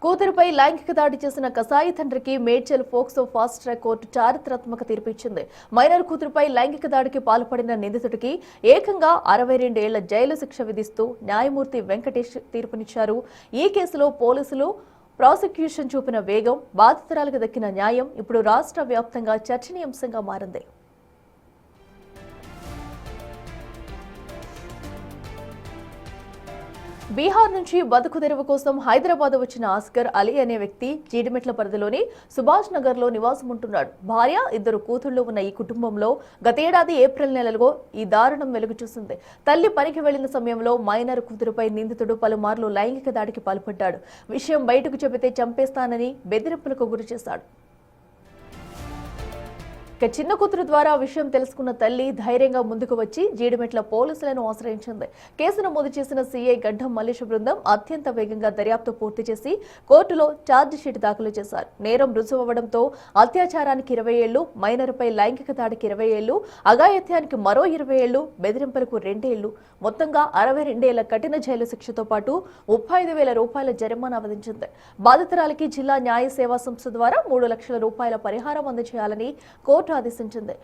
కూతురుపై లైంగిక దాడి చేసిన కసాయి తండ్రికి Medchal POCSO fast track court చారిత్రాత్మక తీర్పు ఇచ్చింది. మైనర్ కూతురుపై లైంగిక దాడికి పాల్పడిన నిందితుడికి ఏకంగా 62 ఏళ్ల జైలు శిక్ష విధిస్తూ న్యాయమూర్తి వెంకటేష్ తీర్పునిచ్చారు. ఈ కేసులో పోలీసులు ప్రాసిక్యూషన్ చూపిన వేగం, బాధితురాలకు దక్కిన న్యాయం ఇప్పుడు రాష్ట్ర వ్యాప్తంగా చర్చనీయాంశంగా మారింది. బీహార్ నుంచి బతుకు తెరువు కోసం హైదరాబాద్ వచ్చిన ఆస్కర్ అలీ అనే వ్యక్తి జీడిమెట్ల పరిధిలోని సుభాష్ నగర్ లో నివాసం ఉంటున్నాడు. భార్య, 2 కూతుళ్లు ఉన్న ఈ కుటుంబంలో గతేడాది ఏప్రిల్ నెలలో ఈ దారుణం వెలుగు చూసింది. తల్లి పనికి వెళ్లిన సమయంలో మైనర్ కూతురుపై నిందితుడు పలుమార్లు లైంగిక దాడికి పాల్పడ్డాడు. విషయం బయటకు చెబితే చంపేస్తానని బెదిరింపులకు గురి చేశాడు. చిన్న కూతురు ద్వారా విషయం తెలుసుకున్న తల్లి ధైర్యంగా ముందుకు వచ్చి జీడిమెట్ల పోలీసులను ఆశ్రయించింది. కేసు నమోదు చేసిన సీఐ గడ్డం మల్లేష్ బృందం అత్యంత వేగంగా దర్యాప్తు పూర్తి చేసి కోర్టులో ఛార్జిషీట్ దాఖలు చేశారు. నేరం రుజువవడంతో అత్యాచారానికి 20 ఏళ్లు, మైనర్పై లైంగిక దాడికి 20 ఏళ్లు, అఘాయిత్యానికి మరో 20 ఏళ్లు, బెదిరింపులకు 2 ఏళ్లు, మొత్తంగా 62 ఏళ్ల కఠిన జైలు శిక్షతో పాటు 35,000 రూపాయల జరిమానా విధించింది. బాధితురాలికి జిల్లా న్యాయ సేవా సంస్థ ద్వారా 3 లక్షల రూపాయల పరిహారం అందజేయాలని కోర్టు ఆదేశించింది.